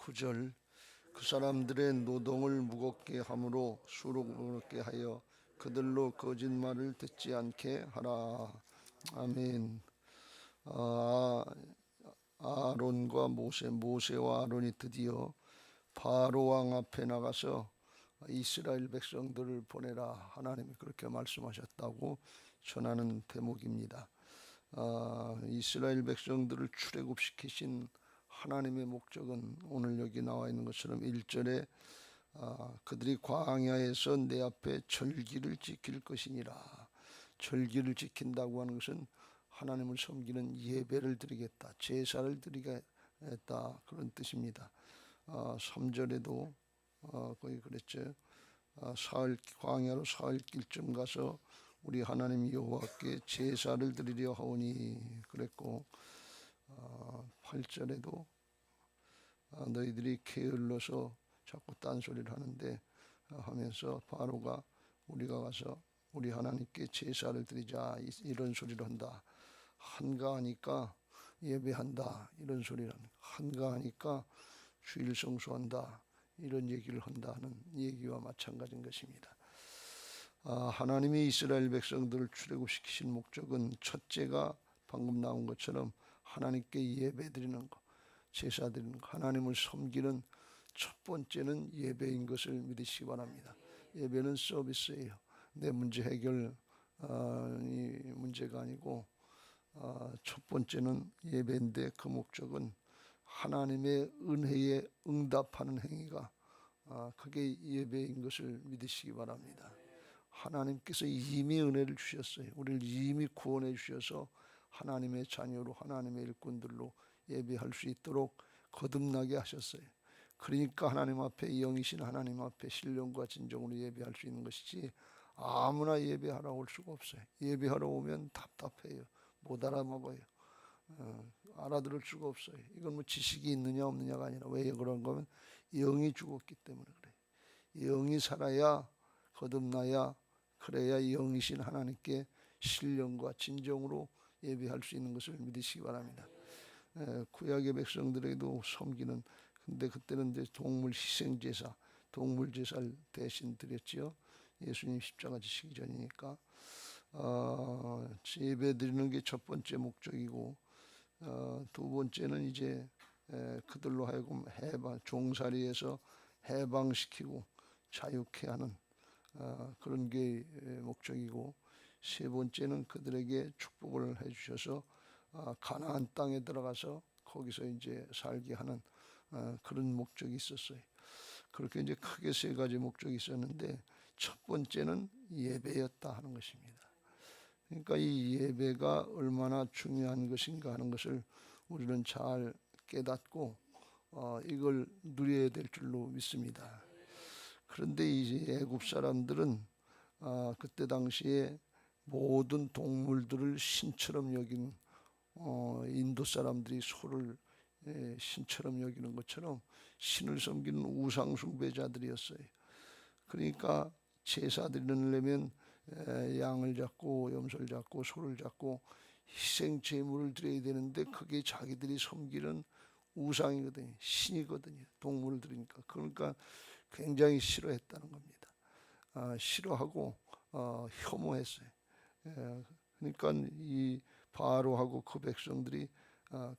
9절 그 사람들의 노동을 무겁게 함으로 수고롭게 하여 그들로 거짓말을 듣지 않게 하라. 아멘. 아론과 모세와 아론이 드디어 바로 왕 앞에 나가서 이스라엘 백성들을 보내라, 하나님이 그렇게 말씀하셨다고 전하는 대목입니다. 이스라엘 백성들을 출애굽시키신 하나님의 목적은 오늘 여기 나와 있는 것처럼 1절에 그들이 광야에서 내 앞에 절기를 지킬 것이니라. 절기를 지킨다고 하는 것은 하나님을 섬기는 예배를 드리겠다, 제사를 드리겠다, 그런 뜻입니다. 3절에도 거기 그랬죠. 광야로 사흘길쯤 가서 우리 하나님 여호와께 제사를 드리려 하오니 그랬고, 8절에도 너희들이 게을러서 자꾸 딴소리를 하는데 하면서 바로가 우리가 가서 우리 하나님께 제사를 드리자 이런 소리를 한다. 한가하니까 예배한다 이런 소리를 한다. 한가하니까 주일 성수한다 이런 얘기를 한다는 얘기와 마찬가지인 것입니다. 하나님이 이스라엘 백성들을 출애굽시키신 목적은 첫째가 방금 나온 것처럼 하나님께 예배드리는 것, 제사드리는 것, 하나님을 섬기는 첫 번째는 예배인 것을 믿으시기 바랍니다. 예배는 서비스예요. 내 문제 해결이 문제가 아니고 첫 번째는 예배인데, 그 목적은 하나님의 은혜에 응답하는 행위가 그게 예배인 것을 믿으시기 바랍니다. 하나님께서 이미 은혜를 주셨어요. 우리를 이미 구원해 주셔서 하나님의 자녀로, 하나님의 일꾼들로 예배할 수 있도록 거듭나게 하셨어요. 그러니까 하나님 앞에, 영이신 하나님 앞에 신령과 진정으로 예배할 수 있는 것이지 아무나 예배하러 올 수가 없어요. 예배하러 오면 답답해요. 못 알아먹어요. 알아들을 수가 없어요. 이건 뭐 지식이 있느냐 없느냐가 아니라, 왜 그런 거면 영이 죽었기 때문에 그래요. 영이 살아야, 거듭나야, 그래야 영이신 하나님께 신령과 진정으로 예배할 수 있는 것을 믿으시기 바랍니다. 구약의 백성들에게도 섬기는, 근데 그때는 이제 동물 희생제사, 동물 제사를 대신 드렸지요. 예수님 십자가 지시기 전이니까 예배 드리는 게 첫 번째 목적이고, 두 번째는 이제 그들로 하여금 종살이에서 해방시키고 자유케 하는 그런 게 목적이고, 세 번째는 그들에게 축복을 해주셔서 가나안 땅에 들어가서 거기서 이제 살게 하는 그런 목적이 있었어요. 그렇게 이제 크게 세 가지 목적이 있었는데, 첫 번째는 예배였다 하는 것입니다. 그러니까 이 예배가 얼마나 중요한 것인가 하는 것을 우리는 잘 깨닫고 이걸 누려야 될 줄로 믿습니다. 그런데 이제 애굽 사람들은 그때 당시에 모든 동물들을 신처럼 여긴, 인도 사람들이 소를 신처럼 여기는 것처럼 신을 섬기는 우상 숭배자들이었어요. 그러니까 제사 드리려면 양을 잡고 염소를 잡고 소를 잡고 희생 제물을 드려야 되는데, 그게 자기들이 섬기는 우상이거든요. 신이거든요. 동물을 드리니까. 그러니까 굉장히 싫어했다는 겁니다. 싫어하고 혐오했어요. 그러니까 이 바로하고 그 백성들이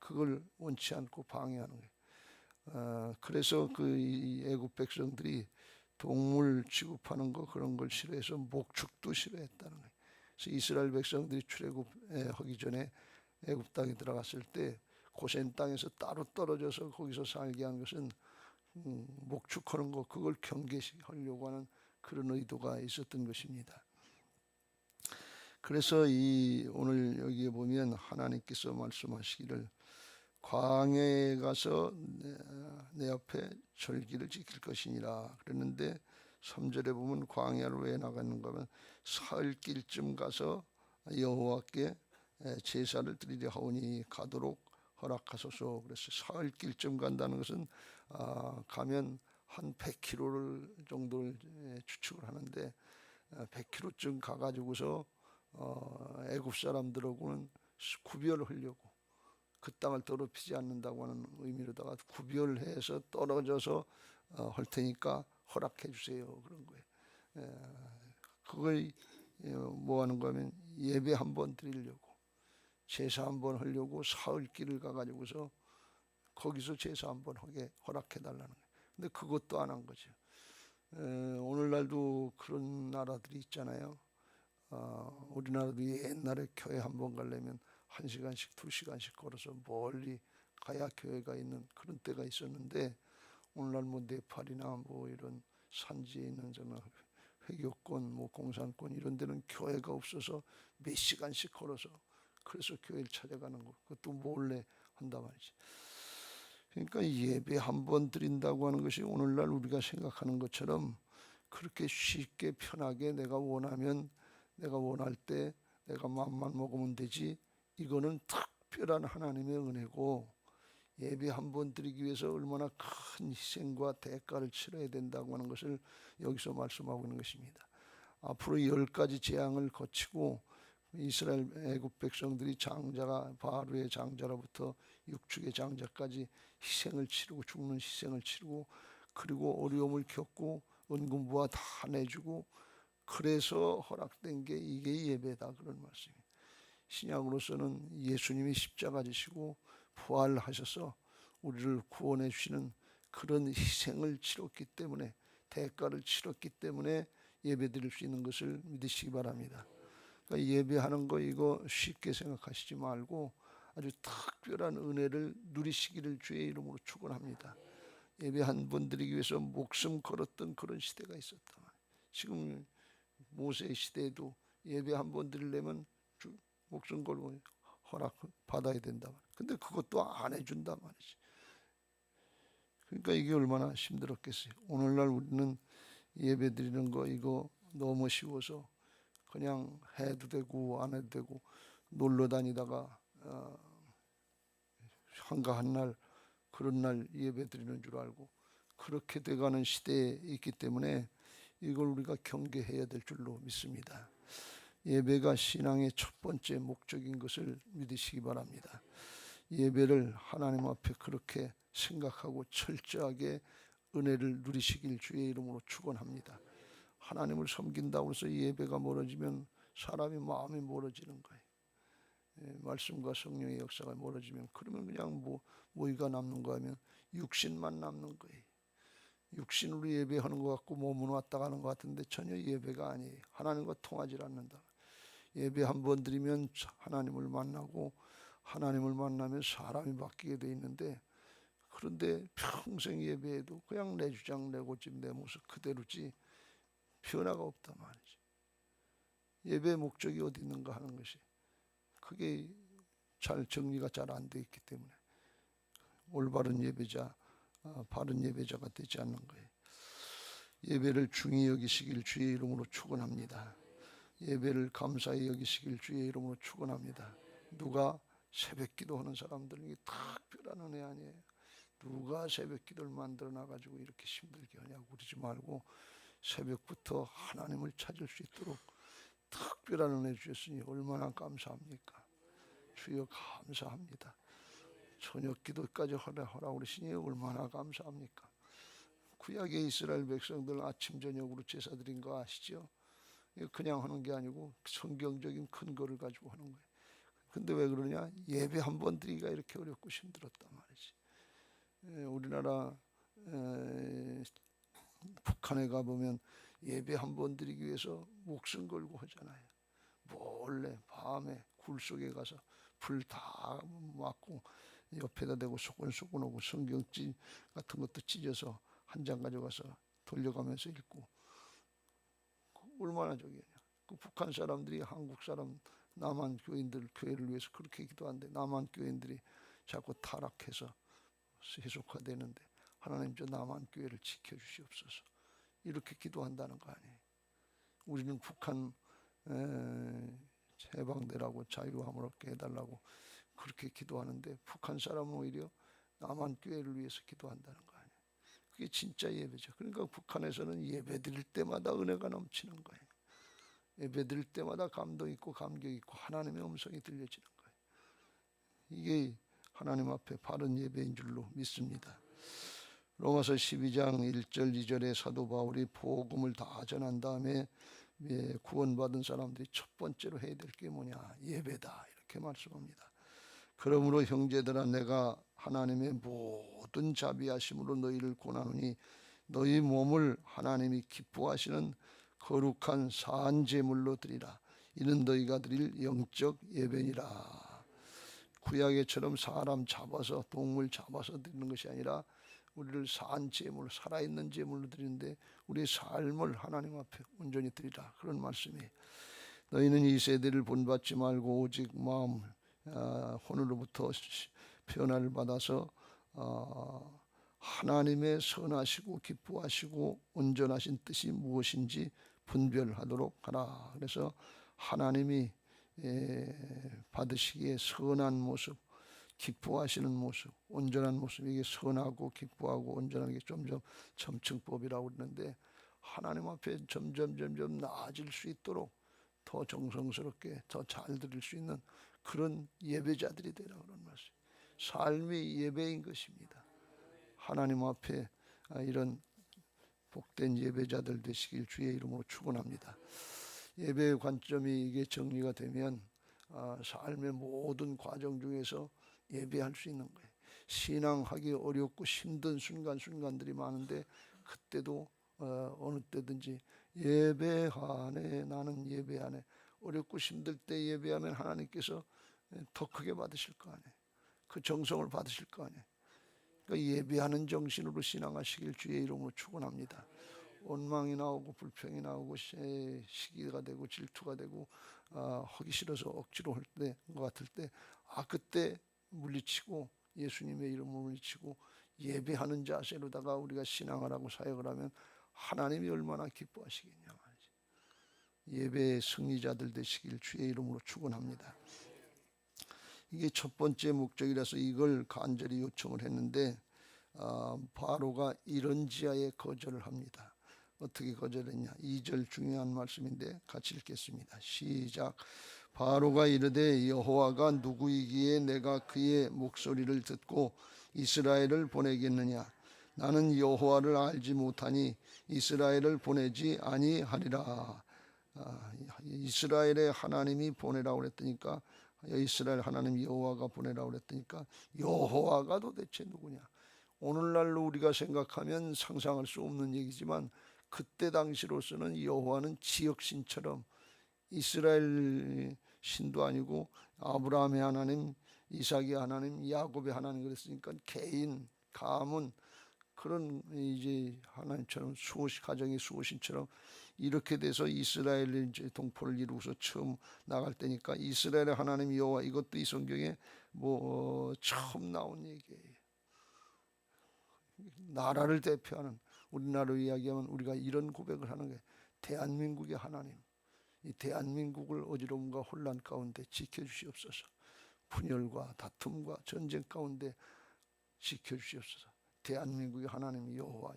그걸 원치 않고 방해하는 거예요. 그래서 그 애굽 백성들이 동물 취급하는 거, 그런 걸 싫어해서 목축도 싫어했다는 거예요. 그래서 이스라엘 백성들이 출애굽하기 전에 애굽 땅에 들어갔을 때 고센 땅에서 따로 떨어져서 거기서 살게 한 것은 목축하는 거, 그걸 경계하려고 하는 그런 의도가 있었던 것입니다. 그래서 오늘 여기에 보면 하나님께서 말씀하시기를 광야에 가서 내 앞에 절기를 지킬 것이니라 그랬는데, 3절에 보면 광야로 왜 나가는가 하면 사흘길쯤 가서 여호와께 제사를 드리려 하오니 가도록 허락하소서. 그래서 사흘길쯤 간다는 것은 가면 한 100km 정도를 추측을 하는데, 100km쯤 가가지고서 애굽 사람들하고는 구별을 하려고, 그 땅을 더럽히지 않는다고 하는 의미로다가 구별해서 떨어져서 할 테니까 허락해 주세요. 그런 거예요. 그걸 뭐 하는 거면 예배 한번 드리려고, 제사 한번 하려고 사흘 길을 가가지고서 거기서 제사 한번 하게 허락해 달라는 거예요. 근데 그것도 안 한 거죠. 오늘날도 그런 나라들이 있잖아요. 우리나라도 옛날에 교회 한번 가려면 1시간씩 2시간씩 걸어서 멀리 가야 교회가 있는 그런 때가 있었는데, 오늘날 뭐 네팔이나 뭐 이런 산지에 있는 저는 회교권, 뭐 공산권 이런 데는 교회가 없어서 몇 시간씩 걸어서 그래서 교회를 찾아가는 거, 그것도 몰래 한단 말이지. 그러니까 예배 한번 드린다고 하는 것이 오늘날 우리가 생각하는 것처럼 그렇게 쉽게 편하게 내가 원하면 내가 원할 때 내가 마음만 먹으면 되지, 이거는 특별한 하나님의 은혜고, 예배 한번 드리기 위해서 얼마나 큰 희생과 대가를 치러야 된다고 하는 것을 여기서 말씀하고 있는 것입니다. 앞으로 10가지 재앙을 거치고 이스라엘 애굽 백성들이 장자가 바로의 장자로부터 육축의 장자까지 희생을 치르고 죽는 희생을 치르고 그리고 어려움을 겪고 은금부와 다 내주고 그래서 허락된 게 이게 예배다, 그런 말씀입니다. 신약으로서는 예수님이 십자가 지시고 부활하셔서 우리를 구원해 주시는 그런 희생을 치렀기 때문에, 대가를 치렀기 때문에 예배드릴 수 있는 것을 믿으시기 바랍니다. 그러니까 예배하는 거 이거 쉽게 생각하시지 말고 아주 특별한 은혜를 누리시기를 주의 이름으로 축원합니다. 예배 한 번 드리기 위해서 목숨 걸었던 그런 시대가 있었다. 지금 모세 시대에도 예배 한 번 드리려면 목숨 걸고 허락 받아야 된다. 근데 그것도 안 해준단 말이지. 그러니까 이게 얼마나 힘들었겠어요. 오늘날 우리는 예배 드리는 거 이거 너무 쉬워서 그냥 해도 되고 안 해도 되고 놀러 다니다가 한가한 날 그런 날 예배 드리는 줄 알고 그렇게 돼가는 시대에 있기 때문에 이걸 우리가 경계해야 될 줄로 믿습니다. 예배가 신앙의 첫 번째 목적인 것을 믿으시기 바랍니다. 예배를 하나님 앞에 그렇게 생각하고 철저하게 은혜를 누리시길 주의 이름으로 축원합니다. 하나님을 섬긴다고 해서 예배가 멀어지면 사람이 마음이 멀어지는 거예요. 말씀과 성령의 역사가 멀어지면 그러면 그냥 뭐가 남는 거 하면 육신만 남는 거예요. 육신으로 예배하는 것 같고 몸은 왔다 가는 것 같은데 전혀 예배가 아니에요. 하나님과 통하지 않는다. 예배 한 번 드리면 하나님을 만나고 하나님을 만나면 사람이 바뀌게 돼 있는데, 그런데 평생 예배해도 그냥 내 주장 내 고집 내 모습 그대로지 변화가 없단 말이지. 예배의 목적이 어디 있는가 하는 것이 그게 잘 정리가 잘 안 돼 있기 때문에 올바른 예배자, 바른 예배자가 되지 않는 거예요. 예배를 중히 여기시길 주의 이름으로 축원합니다. 예배를 감사히 여기시길 주의 이름으로 축원합니다. 누가 새벽 기도하는 사람들이 특별한 은혜 아니에요. 누가 새벽 기도를 만들어 놔가지고 이렇게 힘들게 하냐고 그러지 말고 새벽부터 하나님을 찾을 수 있도록 특별한 은혜 주셨으니 얼마나 감사합니까? 주여 감사합니다. 저녁 기도까지 하라 그러시니 얼마나 감사합니까? 구약의 이스라엘 백성들 아침 저녁으로 제사 드린 거 아시죠? 그냥 하는 게 아니고 성경적인 근거를 가지고 하는 거예요. 근데 왜 그러냐? 예배 한 번 드리기가 이렇게 어렵고 힘들었단 말이지. 우리나라 북한에 가보면 예배 한 번 드리기 위해서 목숨 걸고 하잖아요. 몰래 밤에 굴 속에 가서 불 다 맞고 옆에다 대고 소곤소곤하고 성경지 같은 것도 찢어서 한 장 가져가서 돌려가면서 읽고, 얼마나 저기냐. 그 북한 사람들이 한국 사람 남한 교인들 교회를 위해서 그렇게 기도하는데 남한 교인들이 자꾸 타락해서 세속화되는데 하나님 저 남한 교회를 지켜주시옵소서 이렇게 기도한다는 거 아니에요. 우리는 북한 해방되라고 자유함을 얻게 해달라고 그렇게 기도하는데 북한 사람은 오히려 남한 교회를 위해서 기도한다는 거 아니에요. 그게 진짜 예배죠. 그러니까 북한에서는 예배 드릴 때마다 은혜가 넘치는 거예요. 예배 드릴 때마다 감동 있고 감격 있고 하나님의 음성이 들려지는 거예요. 이게 하나님 앞에 바른 예배인 줄로 믿습니다. 로마서 12장 1절 2절에 사도 바울이 복음을 다 전한 다음에 구원받은 사람들이 첫 번째로 해야 될 게 뭐냐? 예배다, 이렇게 말씀합니다. 그러므로 형제들아, 내가 하나님의 모든 자비하심으로 너희를 권하노니 너희 몸을 하나님이 기뻐하시는 거룩한 산 제물로 드리라. 이는 너희가 드릴 영적 예배니라. 구약에처럼 사람 잡아서, 동물 잡아서 드리는 것이 아니라 우리를 산 제물, 살아있는 제물로 드리는데 우리의 삶을 하나님 앞에 온전히 드리라, 그런 말씀이에요. 너희는 이 세대를 본받지 말고 오직 마음 혼으로부터 변화를 받아서 하나님의 선하시고 기뻐하시고 온전하신 뜻이 무엇인지 분별하도록 하라. 그래서 하나님이 받으시기에 선한 모습, 기뻐하시는 모습, 온전한 모습, 이게 선하고 기뻐하고 온전한 게 점점 점층법이라고 그러는데, 하나님 앞에 점점 나아질 수 있도록 더 정성스럽게 더 잘 드릴 수 있는 그런 예배자들이 되라, 그런 말씀. 삶이 예배인 것입니다. 하나님 앞에 이런 복된 예배자들 되시길 주의 이름으로 축원합니다. 예배의 관점이 이게 정리가 되면 삶의 모든 과정 중에서 예배할 수 있는 거예요. 신앙하기 어렵고 힘든 순간들이 많은데 그때도 어느 때든지 예배하네, 나는 예배하네. 어렵고 힘들 때 예배하면 하나님께서 더 크게 받으실 거 아니에요. 그 정성을 받으실 거 아니에요. 그러니까 예배하는 정신으로 신앙하시길 주의 이름으로 축원합니다. 원망이 나오고 불평이 나오고 시기가 되고 질투가 되고 하기 싫어서 억지로 할 때 것 같을 때 그때 물리치고 예수님의 이름으로 물리치고 예배하는 자세로다가 우리가 신앙을 하고 사역을 하면 하나님이 얼마나 기뻐하시겠냐 말이지. 예배의 승리자들 되시길 주의 이름으로 축원합니다. 이게 첫 번째 목적이라서 이걸 간절히 요청을 했는데 바로가 이런지하에 거절을 합니다. 어떻게 거절했냐? 2절 중요한 말씀인데 같이 읽겠습니다. 시작. 바로가 이르되 여호와가 누구이기에 내가 그의 목소리를 듣고 이스라엘을 보내겠느냐? 나는 여호와를 알지 못하니 이스라엘을 보내지 아니하리라. 이스라엘의 하나님이 보내라고 그랬더니까, 이스라엘 하나님 여호와가 보내라고 그랬더니까 여호와가 도대체 누구냐? 오늘날로 우리가 생각하면 상상할 수 없는 얘기지만 그때 당시로서는 여호와는 지역신처럼 이스라엘 신도 아니고 아브라함의 하나님, 이삭의 하나님, 야곱의 하나님 그랬으니까 개인, 가문 그런 이제 하나님처럼 가정의 수호신처럼 이렇게 돼서 이스라엘의 이제 동포를 이루고서 처음 나갈 때니까 이스라엘의 하나님 여호와, 이것도 이 성경에 처음 나온 얘기예요. 나라를 대표하는, 우리나라로 이야기하면 우리가 이런 고백을 하는 게 대한민국의 하나님, 이 대한민국을 어지러움과 혼란 가운데 지켜주시옵소서. 분열과 다툼과 전쟁 가운데 지켜주시옵소서. 대한민국의 하나님 여호와.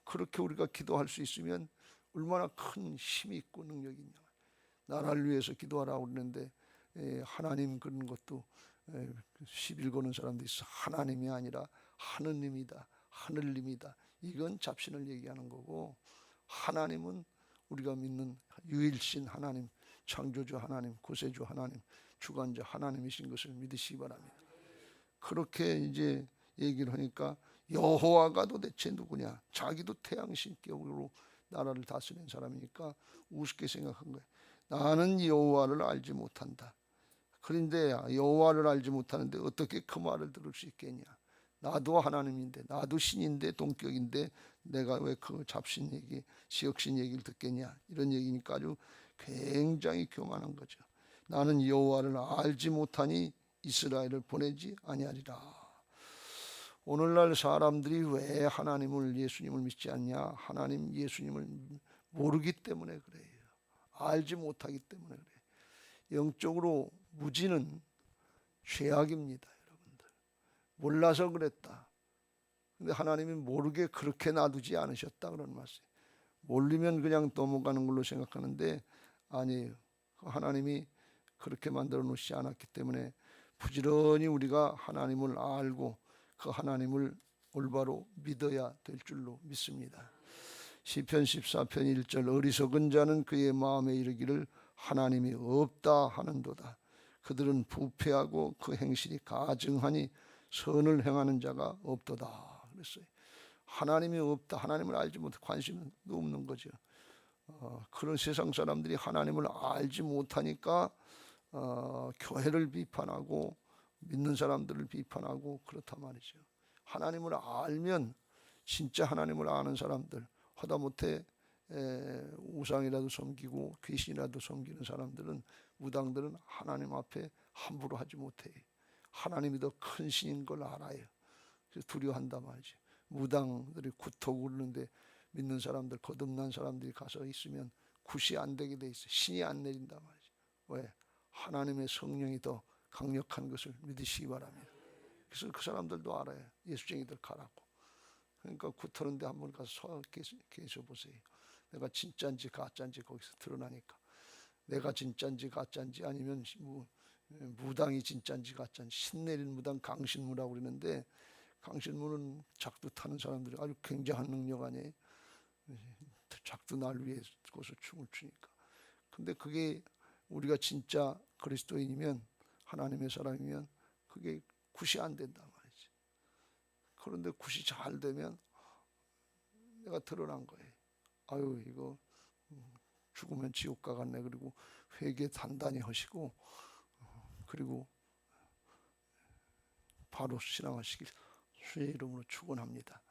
그렇게 우리가 기도할 수 있으면 얼마나 큰 힘이 있고 능력이 있냐. 나라를 위해서 기도하라고 그러는데 하나님 그런 것도 시비 거는 사람도 있어. 하나님이 아니라 하느님이다, 하늘님이다. 이건 잡신을 얘기하는 거고, 하나님은 우리가 믿는 유일신 하나님, 창조주 하나님, 구세주 하나님, 주관자 하나님이신 것을 믿으시기 바랍니다. 그렇게 이제 얘기를 하니까 여호와가 도대체 누구냐? 자기도 태양신격으로 나라를 다스리는 사람이니까 우습게 생각한 거예요. 나는 여호와를 알지 못한다. 그런데 여호와를 알지 못하는데 어떻게 그 말을 들을 수 있겠냐? 나도 하나님인데, 나도 신인데, 동격인데 내가 왜 그 잡신 얘기, 지역신 얘기를 듣겠냐? 이런 얘기니까 아주 굉장히 교만한 거죠. 나는 여호와를 알지 못하니 이스라엘을 보내지 아니하리라. 오늘날 사람들이 왜 하나님을, 예수님을 믿지 않냐? 하나님, 예수님을 모르기 때문에 그래요. 알지 못하기 때문에 그래요. 영적으로 무지는 죄악입니다, 여러분들. 몰라서 그랬다. 근데 하나님이 모르게 그렇게 놔두지 않으셨다, 그런 말씀. 모르면 그냥 넘어가는 걸로 생각하는데 아니에요. 하나님이 그렇게 만들어 놓지 않았기 때문에 부지런히 우리가 하나님을 알고 그 하나님을 올바로 믿어야 될 줄로 믿습니다. 시편 14편 1절 어리석은 자는 그의 마음에 이르기를 하나님이 없다 하는도다. 그들은 부패하고 그 행실이 가증하니 선을 행하는 자가 없도다 그랬어요. 하나님이 없다, 하나님을 알지 못해 관심도 없는 거죠. 그런 세상 사람들이 하나님을 알지 못하니까 교회를 비판하고 믿는 사람들을 비판하고 그렇단 말이죠. 하나님을 알면 진짜 하나님을 아는 사람들, 하다못해 우상이라도 섬기고 귀신이라도 섬기는 사람들은, 무당들은 하나님 앞에 함부로 하지 못해요. 하나님이 더 큰 신인 걸 알아요. 그래서 두려워한단 말이죠. 무당들이 구토 부르는데 믿는 사람들, 거듭난 사람들이 가서 있으면 굿이 안 되게 돼 있어요. 신이 안 내린단 말이죠. 왜? 하나님의 성령이 더 강력한 것을 믿으시기 바랍니다. 그래서 그 사람들도 알아요. 예수쟁이들 가라고. 그러니까 구토는데 한번 가서 계셔 보세요. 내가 진짜인지 가짜인지 거기서 드러나니까. 내가 진짜인지 가짜인지, 아니면 무당이 진짜인지 가짜인지. 신내린 무당, 강신무라고 그러는데, 강신무는 작두 타는 사람들이 아주 굉장한 능력 아니에요. 작두 날 위에 거기서 춤을 추니까. 근데 그게 우리가 진짜 그리스도인이면, 하나님의 사람이면 그게 굿이 안 된단 말이지. 그런데 굿이 잘 되면 내가 드러난 거예요. 아유, 이거 죽으면 지옥 가겠네. 그리고 회개 단단히 하시고, 그리고 바로 신앙하시길 주의 이름으로 축원합니다.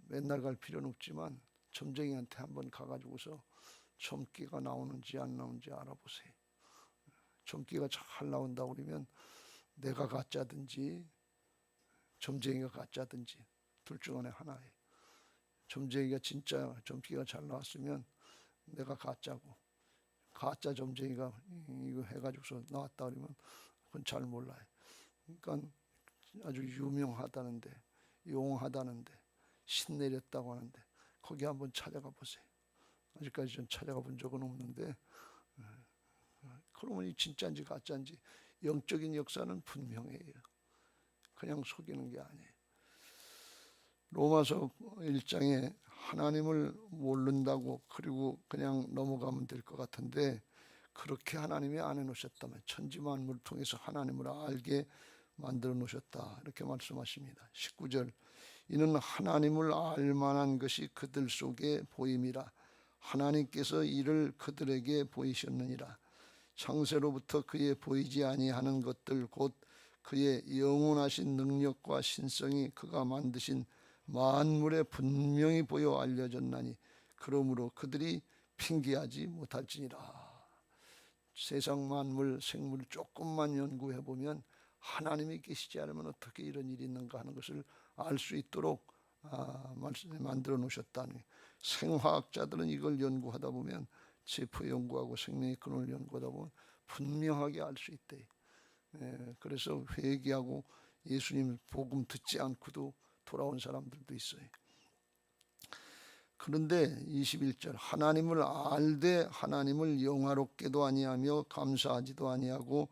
맨날 갈 필요는 없지만 점쟁이한테 한번 가가지고서 점괘가 나오는지 안 나오는지 알아보세요. 점괘가 잘 나온다 그러면 내가 가짜든지 점쟁이가 가짜든지 둘 중 안에 하나예요. 점쟁이가 진짜 점괘가 잘 나왔으면 내가 가짜고, 가짜 점쟁이가 이거 해가지고서 나왔다 그러면 그건 잘 몰라요. 그러니까 아주 유명하다는데, 용하다는데, 신내렸다고 하는데 거기 한번 찾아가 보세요. 아직까지 전 찾아가 본 적은 없는데, 그러면 이 진짜인지 가짜인지 영적인 역사는 분명해요. 그냥 속이는 게 아니에요. 로마서 1장에 하나님을 모른다고 그리고 그냥 넘어가면 될 것 같은데, 그렇게 하나님이 안 해놓으셨다면, 천지만물을 통해서 하나님을 알게 만들어 놓으셨다 이렇게 말씀하십니다. 19절 이는 하나님을 알만한 것이 그들 속에 보임이라. 하나님께서 이를 그들에게 보이셨느니라. 창세로부터 그의 보이지 아니하는 것들 곧 그의 영원하신 능력과 신성이 그가 만드신 만물에 분명히 보여 알려졌나니 그러므로 그들이 핑계하지 못할지니라. 세상 만물 생물을 조금만 연구해 보면 하나님이 계시지 않으면 어떻게 이런 일이 있는가 하는 것을 알 수 있도록 말씀에 만들어 놓으셨다니. 생화학자들은 이걸 연구하다 보면, 세포 연구하고 생명의 근원을 연구하다 보면 분명하게 알 수 있대. 그래서 회개하고 예수님 복음 듣지 않고도 돌아온 사람들도 있어요. 그런데 21절 하나님을 알되 하나님을 영화롭게도 아니하며 감사하지도 아니하고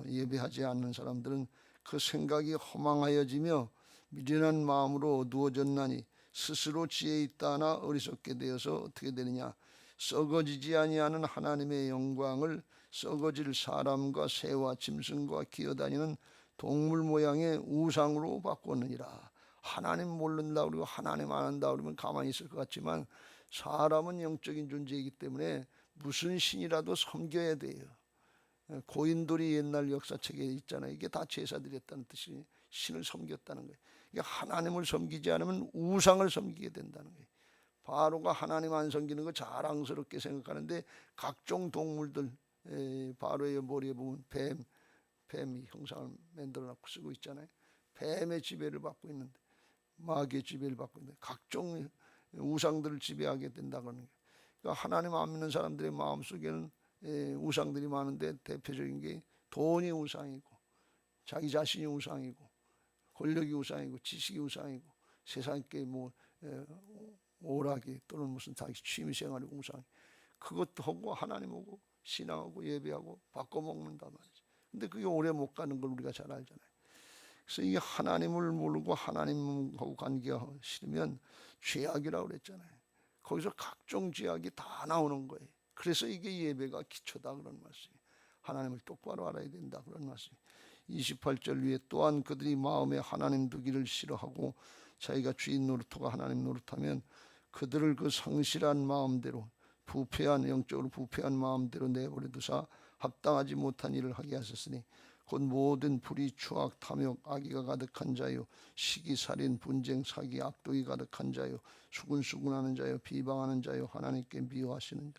예배하지 않는 사람들은 그 생각이 허망하여지며 미련한 마음으로 어두워졌나니 스스로 지혜 있다 하나 어리석게 되어서 어떻게 되느냐. 썩어지지 아니하는 하나님의 영광을 썩어질 사람과 새와 짐승과 기어다니는 동물 모양의 우상으로 바꾸느니라. 하나님 모른다 그러고 하나님 안 한다 그러면 가만히 있을 것 같지만, 사람은 영적인 존재이기 때문에 무슨 신이라도 섬겨야 돼요. 고인돌이 옛날 역사책에 있잖아요. 이게 다 제사드렸다는 뜻이 신을 섬겼다는 거예요. 이게 하나님을 섬기지 않으면 우상을 섬기게 된다는 거예요. 바로가 하나님 안 섬기는 거 자랑스럽게 생각하는데, 각종 동물들, 바로의 머리에 보면 뱀이 형상을 만들어놓고 쓰고 있잖아요. 뱀의 지배를 받고 있는데, 마귀의 지배를 받고 있는데 각종 우상들을 지배하게 된다는 거예요. 그러니까 하나님 안 믿는 사람들의 마음속에는 우상들이 많은데, 대표적인 게 돈이 우상이고, 자기 자신이 우상이고, 권력이 우상이고, 지식이 우상이고, 세상께 오락이 또는 무슨 자기 취미생활이 우상, 그것도 하고 하나님하고 신앙하고 예배하고 바꿔먹는단 말이죠. 근데 그게 오래 못 가는 걸 우리가 잘 알잖아요. 그래서 이 하나님을 모르고 하나님하고 관계가 싫으면 죄악이라고 그랬잖아요. 거기서 각종 죄악이 다 나오는 거예요. 그래서 이게 예배가 기초다 그런 말씀이에요. 하나님을 똑바로 알아야 된다 그런 말씀이에요. 28절 위에 또한 그들이 마음에 하나님 두기를 싫어하고 자기가 주인 노릇하고 하나님 노릇하면 그들을 그 성실한 마음대로 부패한 영적으로 부패한 마음대로 내버려 두사 합당하지 못한 일을 하게 하셨으니 곧 모든 불의 추악 탐욕 악의가 가득한 자요 시기 살인 분쟁 사기 악독이 가득한 자요 수군수군하는 자요 비방하는 자요 하나님께 미워하시는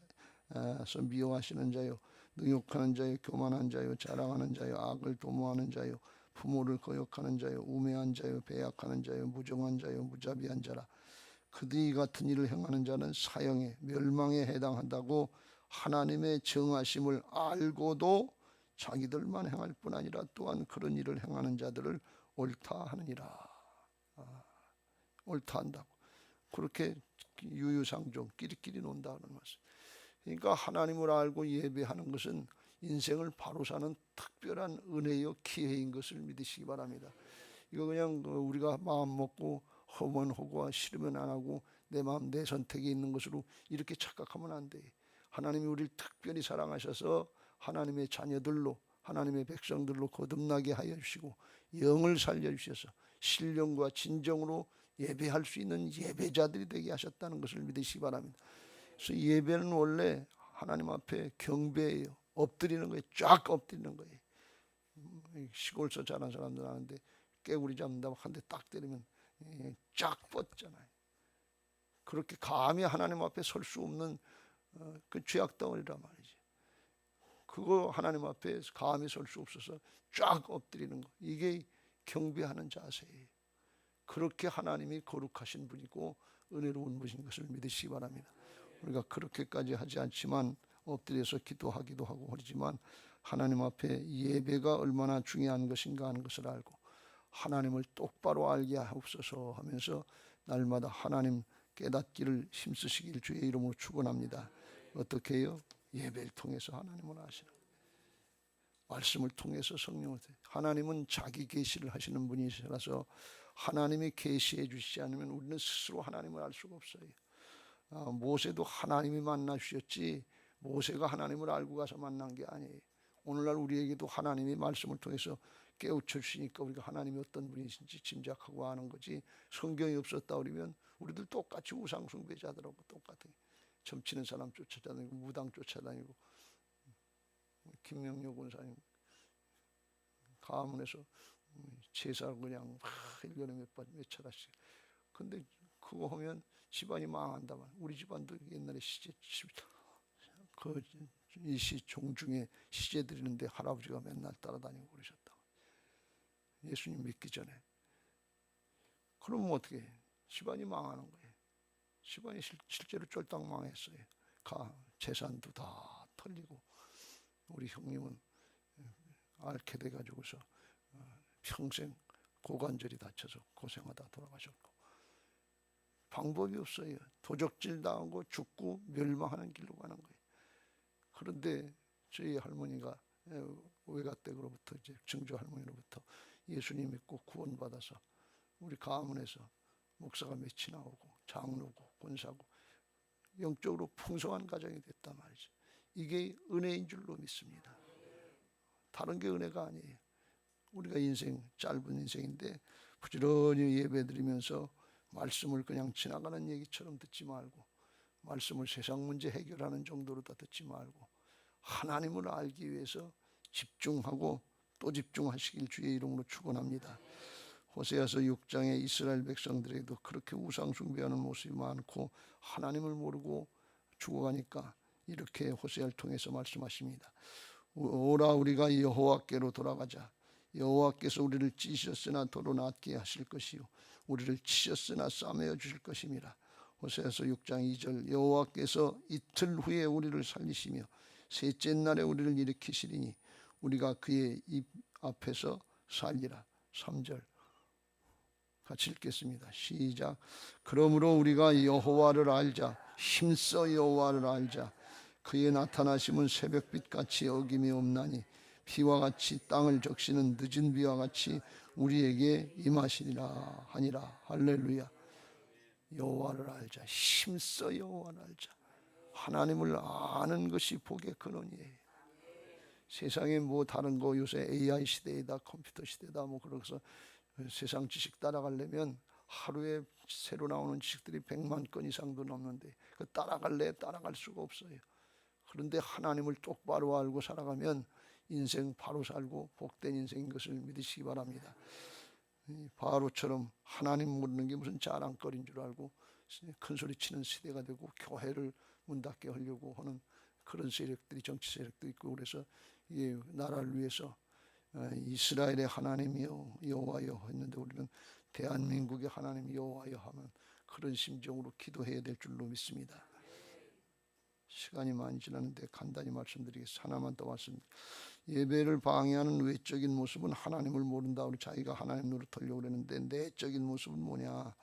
자요 능욕하는 자요 교만한 자요 자랑하는 자요 악을 도모하는 자요 부모를 거역하는 자요 우매한 자요 배약하는 자요 무정한 자요 무자비한 자라. 그들이 같은 일을 행하는 자는 사형에 멸망에 해당한다고 하나님의 정하심을 알고도 자기들만 행할 뿐 아니라 또한 그런 일을 행하는 자들을 옳다 하느니라. 옳다 한다고. 그렇게 유유상종 끼리끼리 논다는 말씀. 그러니까 하나님을 알고 예배하는 것은 인생을 바로 사는 특별한 은혜요 기회인 것을 믿으시기 바랍니다. 이거 그냥 우리가 마음 먹고 하면 하고 싫으면 안 하고 내 마음 내 선택이 있는 것으로 이렇게 착각하면 안 돼. 하나님이 우리를 특별히 사랑하셔서 하나님의 자녀들로 하나님의 백성들로 거듭나게 하여 주시고 영을 살려주셔서 신령과 진정으로 예배할 수 있는 예배자들이 되게 하셨다는 것을 믿으시기 바랍니다. 그래서 예배는 원래 하나님 앞에 경배예요. 엎드리는 거예요. 쫙 엎드리는 거예요. 시골서 자란 사람들 아는데 깨구리 잡는다고 한 대 딱 때리면 쫙 뻗잖아요. 그렇게 감히 하나님 앞에 설 수 없는 그 죄악 덩어리란 말이지. 그거 하나님 앞에 감히 설 수 없어서 쫙 엎드리는 거. 이게 경배하는 자세예요. 그렇게 하나님이 거룩하신 분이고 은혜로운 분인 것을 믿으시기 바랍니다. 우리가 그렇게까지 하지 않지만 엎드려서 기도하기도 하고 그러지만 하나님 앞에 예배가 얼마나 중요한 것인가 하는 것을 알고 하나님을 똑바로 알게 하옵소서 하면서 날마다 하나님 깨닫기를 힘쓰시길 주의 이름으로 축원합니다. 어떻게 해요? 예배를 통해서 하나님을 아시는 말씀을 통해서 성령을 하나님은 자기 계시를 하시는 분이시라서 하나님이 계시해 주시지 않으면 우리는 스스로 하나님을 알 수가 없어요. 모세도 하나님이 만나 주셨지 모세가 하나님을 알고 가서 만난 게 아니에요. 오늘날 우리에게도 하나님이 말씀을 통해서 깨우쳐 주시니까 우리가 하나님이 어떤 분이신지 짐작하고 아는 거지. 성경이 없었다 그러면 우리들 똑같이 우상 숭배자들하고 똑같은 점치는 사람 쫓아다니고 무당 쫓아다니고 김명료 권사님 가문에서 제사를 그냥 1년에 몇 차례씩. 근데 그거 하면 집안이 망한다만 우리 집안도 옛날에 이 종중에 시제 드리는데 할아버지가 맨날 따라다니고 그러셨다. 예수님 믿기 전에. 그러면 어떻게 해? 집안이 망하는 거예요. 집안이 실제로 쫄딱 망했어요. 재산도 다 털리고 우리 형님은 앓게 돼가지고서 평생 고관절이 다쳐서 고생하다 돌아가셨고 방법이 없어요. 도적질 당하고 죽고 멸망하는 길로 가는 거예요. 그런데 저희 할머니가 외가댁으로부터 이제 증조 할머니로부터 예수님 믿고 구원받아서 우리 가문에서 목사가 몇이 나오고 장로고 권사고 영적으로 풍성한 가정이 됐단 말이죠. 이게 은혜인 줄로 믿습니다. 다른 게 은혜가 아니에요. 우리가 인생 짧은 인생인데 부지런히 예배드리면서 말씀을 그냥 지나가는 얘기처럼 듣지 말고 말씀을 세상 문제 해결하는 정도로 다 듣지 말고 하나님을 알기 위해서 집중하고 또 집중하시길 주의 이름으로 축원합니다. 호세아서 6장에 이스라엘 백성들에게도 그렇게 우상 숭배하는 모습이 많고 하나님을 모르고 죽어가니까 이렇게 호세아를 통해서 말씀하십니다. 오라 우리가 여호와께로 돌아가자. 여호와께서 우리를 찢으셨으나 도로 낫게 하실 것이요 우리를 치셨으나 싸매어 주실 것임이라. 호세아서 6장 2절 여호와께서 이틀 후에 우리를 살리시며 셋째 날에 우리를 일으키시리니 우리가 그의 입 앞에서 살리라. 3절 같이 읽겠습니다. 시작. 그러므로 우리가 여호와를 알자. 힘써 여호와를 알자. 그의 나타나심은 새벽빛같이 어김이 없나니 비와 같이 땅을 적시는 늦은 비와 같이 우리에게 임하시리라 하니라. 할렐루야. 여호와를 알자. 힘써 여호와를 알자. 하나님을 아는 것이 복의 근원이에요. 세상에 뭐 다른 거 요새 AI 시대이다, 컴퓨터 시대다, 뭐 그래서 세상 지식 따라가려면 하루에 새로 나오는 지식들이 100만 건 이상도 넘는데 그 따라갈래 따라갈 수가 없어요. 그런데 하나님을 똑바로 알고 살아가면 인생 바로 살고 복된 인생인 것을 믿으시기 바랍니다. 바로처럼 하나님 모르는 게 무슨 자랑거리인 줄 알고 큰소리 치는 시대가 되고 교회를 문 닫게 하려고 하는 그런 세력들이, 정치 세력도 있고, 그래서 이 나라를 위해서 이스라엘의 하나님이여 여호와여 했는데 우리는 대한민국의 하나님 여호와여 하면 그런 심정으로 기도해야 될 줄로 믿습니다. 시간이 많이 지났는데 간단히 말씀드리겠습니다. 하나만 더 말씀드립니다. 예배를 방해하는 외적인 모습은 하나님을 모른다. 우리 자기가 하나님 노릇하려고 그랬는데 내적인 모습은 뭐냐?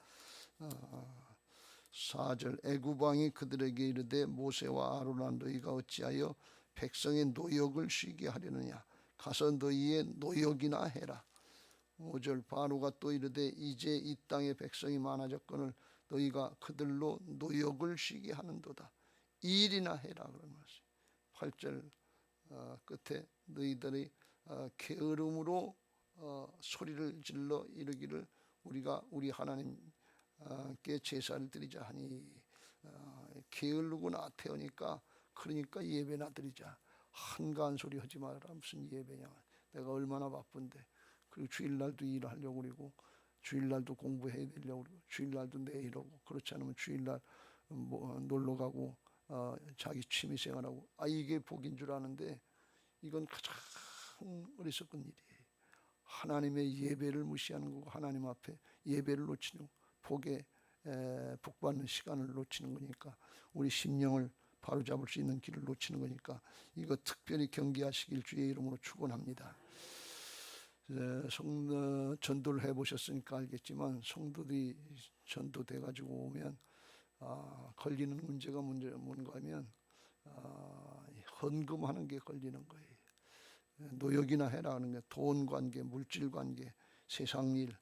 4절 애굽왕이 그들에게 이르되 모세와 아론아 너희가 어찌하여 백성의 노역을 쉬게 하려느냐? 가서 너희의 노역이나 해라. 5절 바로가 또 이르되 이제 이 땅의 백성이 많아졌거늘 너희가 그들로 노역을 쉬게 하는도다. 일이나 해라 그런 말씀. 8절 끝에 너희들이 게으름으로 소리를 질러 이르기를 우리가 우리 하나님께 제사를 드리자 하니 게으르고 나태우니까 그러니까 예배나 드리자. 한가한 소리 하지 마라. 무슨 예배냐. 내가 얼마나 바쁜데. 그리고 주일날도 일하려고 그러고 주일날도 공부해야 되려고 그러고 주일날도 내일 오고 그렇지 않으면 주일날 뭐 놀러 가고 자기 취미생활하고 이게 복인 줄 아는데 이건 가장 어리석은 일이에요. 하나님의 예배를 무시하는 거고 하나님 앞에 예배를 놓치는 복에 복받는 시간을 놓치는 거니까 우리 심령을 바로잡을 수 있는 길을 놓치는 거니까 이거 특별히 경계하시길 주의 이름으로 축원합니다. 전도를 해보셨으니까 알겠지만 성도들이 전도돼 가지고 오면 걸리는 문제가 뭔가 하면 헌금하는 게 걸리는 거예요. 노역이나 해라 하는 게 돈 관계, 물질 관계, 세상 일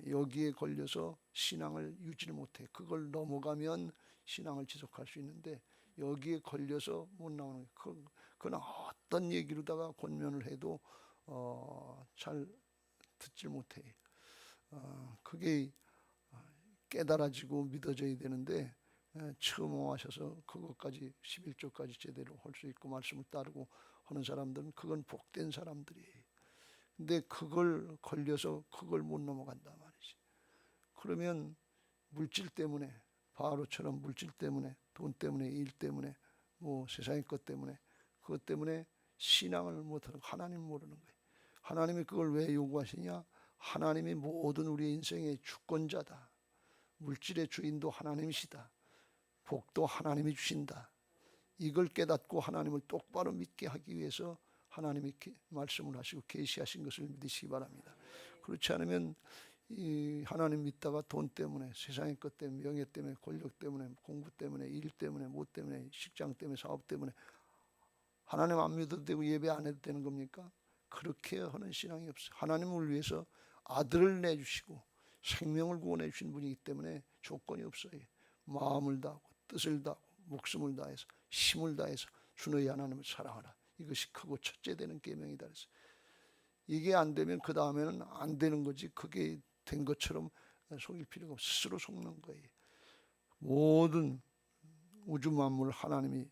여기에 걸려서 신앙을 유지를 못해. 그걸 넘어가면 신앙을 지속할 수 있는데 여기에 걸려서 못 나오는 거예요. 그건 어떤 얘기로다가 권면을 해도 잘 듣질 못해. 그게 깨달아지고 믿어져야 되는데 처음 오셔서 그것까지 11조까지 제대로 할 수 있고 말씀을 따르고 하는 사람들은 그건 복된 사람들이에요. 근데 그걸 걸려서 그걸 못 넘어간단 말이지. 그러면 물질 때문에 바로처럼 물질 때문에 돈 때문에 일 때문에 뭐 세상의 것 때문에 그것 때문에 신앙을 못하는 하나님 모르는 거예요. 하나님이 그걸 왜 요구하시냐? 하나님이 모든 우리의 인생의 주권자다. 물질의 주인도 하나님이시다. 복도 하나님이 주신다. 이걸 깨닫고 하나님을 똑바로 믿게 하기 위해서 하나님이 말씀을 하시고 계시하신 것을 믿으시기 바랍니다. 그렇지 않으면 이 하나님 믿다가 돈 때문에 세상의 것 때문에 명예 때문에 권력 때문에 공부 때문에 일 때문에 뭐 때문에 직장 때문에 사업 때문에 하나님 안 믿어도 되고 예배 안 해도 되는 겁니까? 그렇게 하는 신앙이 없어요. 하나님을 위해서 아들을 내주시고 생명을 구원해 주신 분이기 때문에 조건이 없어요. 마음을 다하고 뜻을 다하고 목숨을 다해서 힘을 다해서 주 너희 하나님을 사랑하라. 이것이 크고 첫째 되는 계명이다 그랬어요. 이게 안 되면 그 다음에는 안 되는 거지. 그게 된 것처럼 속일 필요가 없어. 스스로 속는 거예요. 모든 우주 만물 하나님이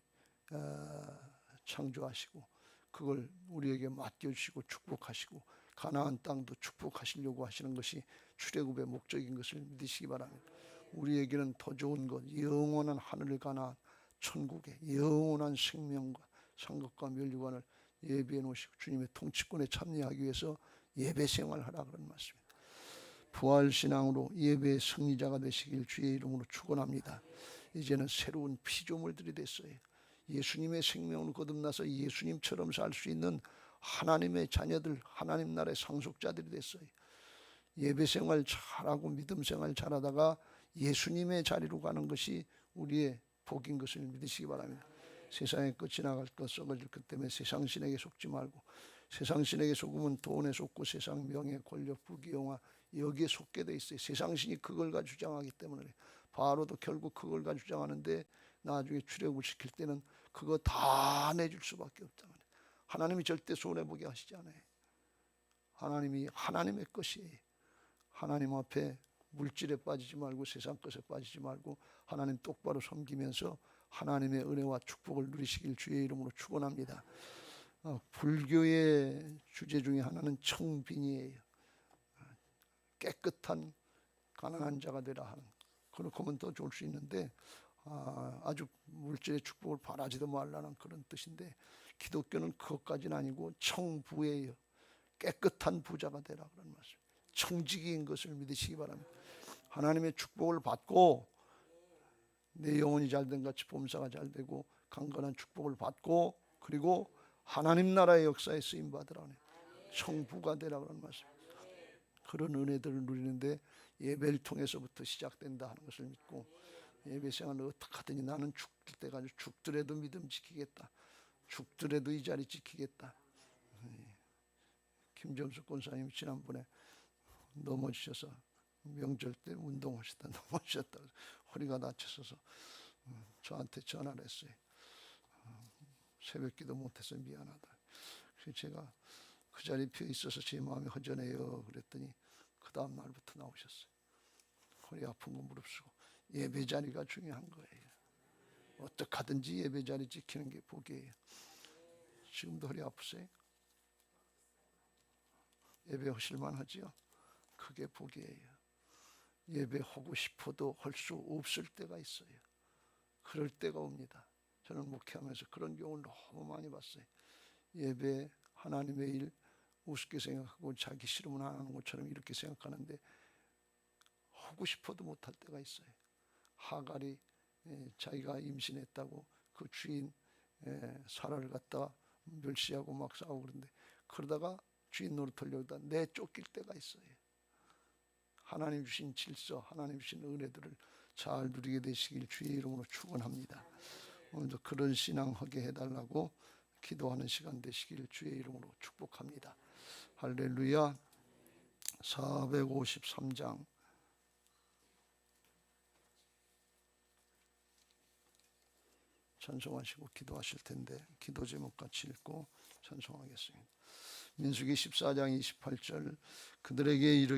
창조하시고 그걸 우리에게 맡겨주시고 축복하시고 가나안 땅도 축복하시려고 하시는 것이 출애굽의 목적인 것을 믿으시기 바랍니다. 우리에게는 더 좋은 것, 영원한 하늘을 가나안 천국의 영원한 생명과 상급과 면류관을 예비해 놓으시고 주님의 통치권에 참여하기 위해서 예배 생활하라 그런 말씀입니다. 부활신앙으로 예배의 승리자가 되시길 주의 이름으로 축원합니다. 이제는 새로운 피조물들이 됐어요. 예수님의 생명을 거듭나서 예수님처럼 살 수 있는 하나님의 자녀들, 하나님 나라의 상속자들이 됐어요. 예배 생활 잘하고 믿음 생활 잘하다가 예수님의 자리로 가는 것이 우리의 복인 것을 믿으시기 바랍니다. 세상의 것 지나갈 것 썩어질 것 때문에 세상 신에게 속지 말고 세상 신에게 속으면 돈에 속고 세상 명예, 권력, 부귀영화 여기에 속게 돼 있어요. 세상 신이 그걸 가지고 주장하기 때문에 바로도 결국 그걸 가지고 주장하는데 나중에 출애굽을 시킬 때는 그거 다 내줄 수밖에 없다. 하나님이 절대 손해보게 하시지 않아요. 하나님이 하나님의 것이에요. 하나님 앞에 물질에 빠지지 말고 세상 것에 빠지지 말고 하나님 똑바로 섬기면서 하나님의 은혜와 축복을 누리시길 주의 이름으로 축원합니다. 불교의 주제 중에 하나는 청빈이에요. 깨끗한 가난한 자가 되라 하는, 그렇게 하면 더 좋을 수 있는데 아주 물질의 축복을 바라지도 말라는 그런 뜻인데 기독교는 그것까지는 아니고 청부예요. 깨끗한 부자가 되라 그런 말씀. 청지기인 것을 믿으시기 바랍니다. 하나님의 축복을 받고 내 영혼이 잘된 같이 범사가 잘되고 강건한 축복을 받고 그리고 하나님 나라의 역사에 쓰임 받으라네. 청부가 되라 그런 말씀. 그런 은혜들을 누리는데 예배를 통해서부터 시작된다 하는 것을 믿고 예배 생활을 어떻게 하더니 나는 죽을 때까지 죽더라도 믿음 지키겠다. 죽더라도 이 자리 지키겠다. 김정숙 권사님이 지난번에 넘어지셔서 명절 때 운동하시다 넘어지셨다. 허리가 다쳤어서 저한테 전화를 했어요. 새벽기도 못해서 미안하다. 그래서 제가 그 자리에 펴 있어서 제 마음이 허전해요. 그랬더니 그 다음 날부터 나오셨어요. 허리 아픈 거 무릅쓰고 예배 자리가 중요한 거예요. 어떻게 하든지 예배 자리 지키는 게 복이에요. 지금도 허리 아프세요? 예배 하실만 하지요? 그게 복이에요. 예배하고 싶어도 할 수 없을 때가 있어요. 그럴 때가 옵니다. 저는 목회하면서 그런 경우를 너무 많이 봤어요. 예배, 하나님의 일 우습게 생각하고 자기 싫으면 안 하는 것처럼 이렇게 생각하는데 하고 싶어도 못할 때가 있어요. 하갈이 자기가 임신했다고 그 주인 사라를 갖다 멸시하고 막 싸우고 그러는데 그러다가 주인 노릇하려다 내쫓길 때가 있어요. 하나님 주신 질서, 하나님 주신 은혜들을 잘 누리게 되시길 주의 이름으로 축원합니다. 오늘도 그런 신앙하게 해달라고 기도하는 시간 되시길 주의 이름으로 축복합니다. 할렐루야. 453장 찬송하시고 기도하실 텐데 기도 제목 같이 읽고 찬송하겠습니다. 민수기 14장 28절 그들에게 이르